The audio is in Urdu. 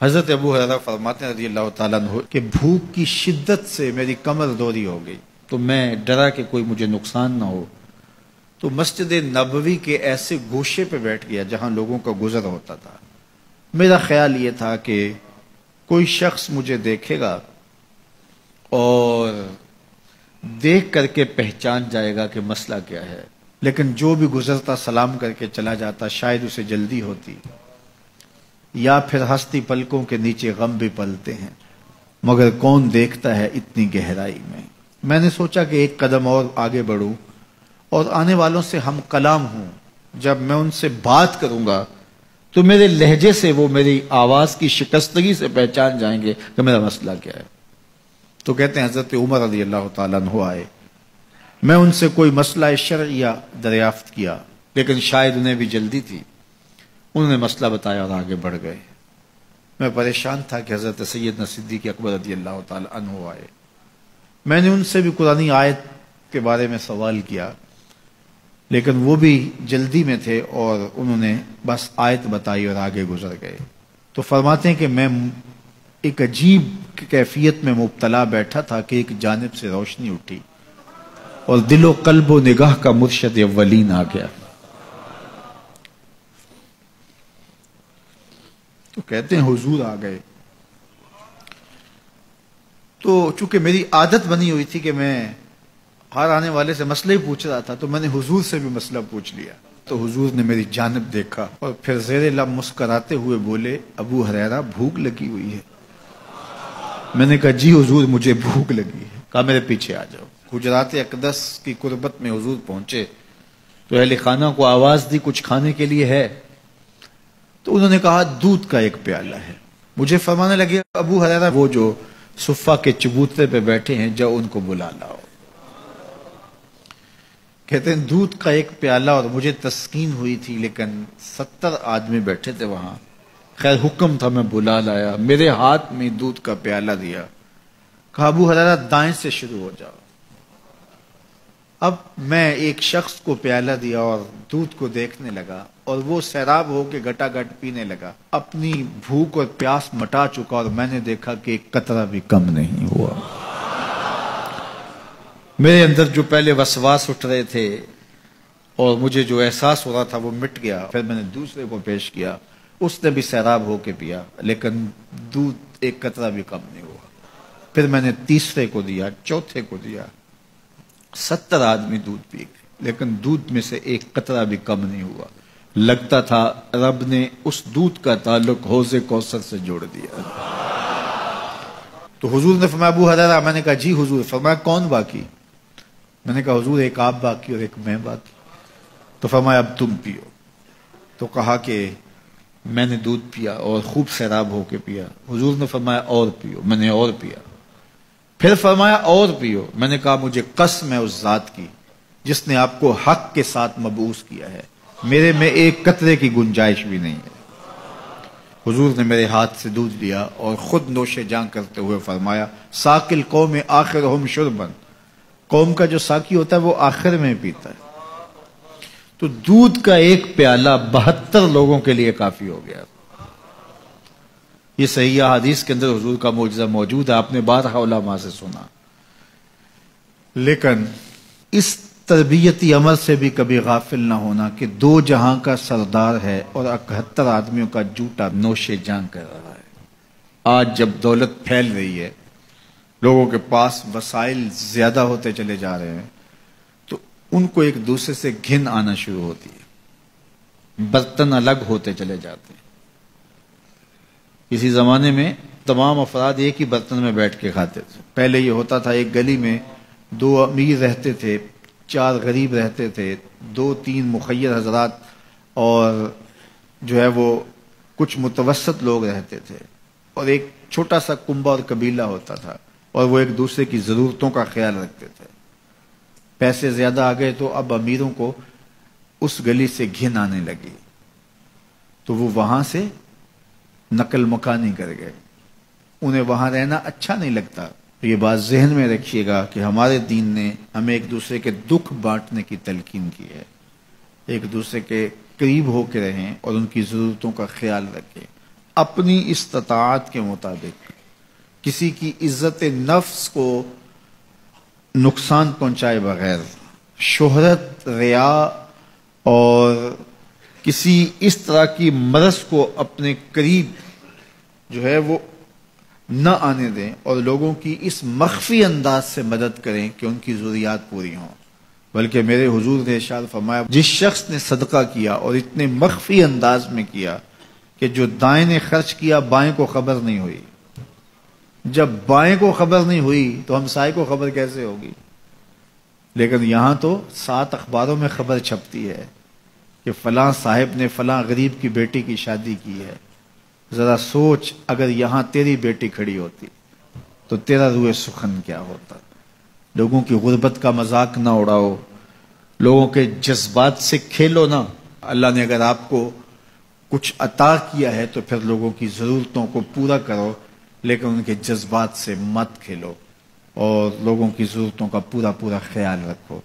حضرت ابو ہریرہ فرماتے ہیں رضی اللہ تعالیٰ عنہ کہ بھوک کی شدت سے میری کمر دوری ہو گئی، تو میں ڈرا کہ کوئی مجھے نقصان نہ ہو، تو مسجد نبوی کے ایسے گوشے پہ بیٹھ گیا جہاں لوگوں کا گزر ہوتا تھا۔ میرا خیال یہ تھا کہ کوئی شخص مجھے دیکھے گا اور دیکھ کر کے پہچان جائے گا کہ مسئلہ کیا ہے، لیکن جو بھی گزرتا سلام کر کے چلا جاتا، شاید اسے جلدی ہوتی، یا پھر ہستی پلکوں کے نیچے غم بھی پلتے ہیں، مگر کون دیکھتا ہے اتنی گہرائی میں۔ میں نے سوچا کہ ایک قدم اور آگے بڑھوں اور آنے والوں سے ہم کلام ہوں، جب میں ان سے بات کروں گا تو میرے لہجے سے وہ میری آواز کی شکستگی سے پہچان جائیں گے کہ میرا مسئلہ کیا ہے۔ تو کہتے ہیں حضرت عمر رضی اللہ تعالیٰ عنہ آئے، میں ان سے کوئی مسئلہ شرعیہ دریافت کیا، لیکن شاید انہیں بھی جلدی تھی، انہوں نے مسئلہ بتایا اور آگے بڑھ گئے۔ میں پریشان تھا کہ حضرت سیدنا صدیق اکبر رضی اللہ تعالیٰ عنہ آئے۔ میں نے ان سے بھی قرآنی آیت کے بارے میں سوال کیا، لیکن وہ بھی جلدی میں تھے اور انہوں نے بس آیت بتائی اور آگے گزر گئے۔ تو فرماتے ہیں کہ میں ایک عجیب کیفیت میں مبتلا بیٹھا تھا کہ ایک جانب سے روشنی اٹھی اور دل و قلب و نگاہ کا مرشد اولین آ گیا۔ تو کہتے ہیں حضور آ گئے، تو چونکہ میری عادت بنی ہوئی تھی کہ میں ہر آنے والے سے مسئلہ ہی پوچھ رہا تھا، تو میں نے حضور سے بھی مسئلہ پوچھ لیا۔ تو حضور نے میری جانب دیکھا اور پھر زیر لب مسکراتے ہوئے بولے، ابو ہریرہ بھوک لگی ہوئی ہے؟ میں نے کہا جی حضور مجھے بھوک لگی ہے۔ کہا میرے پیچھے آ جاؤ۔ حجرات اقدس کی قربت میں حضور پہنچے تو اہل خانہ کو آواز دی کچھ کھانے کے لیے ہے؟ تو انہوں نے کہا دودھ کا ایک پیالہ ہے۔ مجھے فرمانے لگے ابو ہریرہ وہ جو صفہ کے چبوترے پہ بیٹھے ہیں جاؤ ان کو بلا لاؤ۔ کہتے ہیں دودھ کا ایک پیالہ، اور مجھے تسکین ہوئی تھی لیکن 70 آدمی بیٹھے تھے وہاں۔ خیر حکم تھا، میں بلا لایا، میرے ہاتھ میں دودھ کا پیالہ دیا، کہا ابو ہریرہ دائیں سے شروع ہو جاؤ۔ اب میں ایک شخص کو پیالہ دیا اور دودھ کو دیکھنے لگا، اور وہ سیراب ہو کے گٹا گٹ پینے لگا، اپنی بھوک اور پیاس مٹا چکا، اور میں نے دیکھا کہ ایک قطرہ بھی کم نہیں ہوا۔ میرے اندر جو پہلے وسواس اٹھ رہے تھے اور مجھے جو احساس ہو رہا تھا وہ مٹ گیا۔ پھر میں نے دوسرے کو پیش کیا، اس نے بھی سیراب ہو کے پیا، لیکن دودھ ایک قطرہ بھی کم نہیں ہوا۔ پھر میں نے تیسرے کو دیا، چوتھے کو دیا، 70 آدمی دودھ پی گئے، لیکن دودھ میں سے ایک قطرہ بھی کم نہیں ہوا۔ لگتا تھا رب نے اس دودھ کا تعلق حوض کوثر سے جوڑ دیا۔ تو حضور نے فرمایا ابو ہریرہ، میں نے کہا جی حضور۔ فرمایا کون باقی؟ میں نے کہا حضور ایک آپ باقی اور ایک میں باقی۔ تو فرمایا اب تم پیو۔ تو کہا کہ میں نے دودھ پیا اور خوب سیراب ہو کے پیا۔ حضور نے فرمایا اور پیو، میں نے اور پیا۔ پھر فرمایا اور پیو۔ میں نے کہا مجھے قسم ہے اس ذات کی جس نے آپ کو حق کے ساتھ مبعوث کیا ہے، میرے میں ایک قطرے کی گنجائش بھی نہیں ہے۔ حضور نے میرے ہاتھ سے دودھ لیا اور خود نوش جاں کرتے ہوئے فرمایا ساقی القوم آخرہم شربا، قوم کا جو ساقی ہوتا ہے وہ آخر میں پیتا ہے۔ تو دودھ کا ایک پیالہ 72 لوگوں کے لیے کافی ہو گیا۔ یہ صحیح حدیث کے اندر حضور کا معجزہ موجود ہے، آپ نے بارہا علماء سے سنا۔ لیکن اس تربیتی عمل سے بھی کبھی غافل نہ ہونا کہ 2 جہاں کا سردار ہے اور 71 آدمیوں کا جوٹا نوش جاں کر رہا ہے۔ آج جب دولت پھیل رہی ہے، لوگوں کے پاس وسائل زیادہ ہوتے چلے جا رہے ہیں، تو ان کو ایک دوسرے سے گھن آنا شروع ہوتی ہے، برتن الگ ہوتے چلے جاتے ہیں۔ اسی زمانے میں تمام افراد ایک ہی برتن میں بیٹھ کے کھاتے تھے۔ پہلے یہ ہوتا تھا ایک گلی میں 2 امیر رہتے تھے، 4 غریب رہتے تھے، 2-3 مخیر حضرات اور جو ہے وہ کچھ متوسط لوگ رہتے تھے، اور ایک چھوٹا سا کنبہ اور قبیلہ ہوتا تھا، اور وہ ایک دوسرے کی ضرورتوں کا خیال رکھتے تھے۔ پیسے زیادہ آ گئے تو اب امیروں کو اس گلی سے گھن آنے لگی، تو وہ وہاں سے نقل مکانی کر گئے، انہیں وہاں رہنا اچھا نہیں لگتا۔ یہ بات ذہن میں رکھیے گا کہ ہمارے دین نے ہمیں ایک دوسرے کے دکھ بانٹنے کی تلقین کی ہے، ایک دوسرے کے قریب ہو کے رہیں اور ان کی ضرورتوں کا خیال رکھیں۔ اپنی استطاعت کے مطابق کسی کی عزت نفس کو نقصان پہنچائے بغیر، شہرت، ریا اور کسی اس طرح کی مرض کو اپنے قریب جو ہے وہ نہ آنے دیں، اور لوگوں کی اس مخفی انداز سے مدد کریں کہ ان کی ضروریات پوری ہوں۔ بلکہ میرے حضور نے ارشاد فرمایا، جس شخص نے صدقہ کیا اور اتنے مخفی انداز میں کیا کہ جو دائیں نے خرچ کیا بائیں کو خبر نہیں ہوئی، جب بائیں کو خبر نہیں ہوئی تو ہمسائے کو خبر کیسے ہوگی؟ لیکن یہاں تو 7 اخباروں میں خبر چھپتی ہے کہ فلاں صاحب نے فلاں غریب کی بیٹی کی شادی کی ہے۔ ذرا سوچ، اگر یہاں تیری بیٹی کھڑی ہوتی تو تیرا روح سخن کیا ہوتا؟ لوگوں کی غربت کا مذاق نہ اڑاؤ، لوگوں کے جذبات سے کھیلو نہ۔ اللہ نے اگر آپ کو کچھ عطا کیا ہے تو پھر لوگوں کی ضرورتوں کو پورا کرو، لیکن ان کے جذبات سے مت کھیلو اور لوگوں کی ضرورتوں کا پورا خیال رکھو۔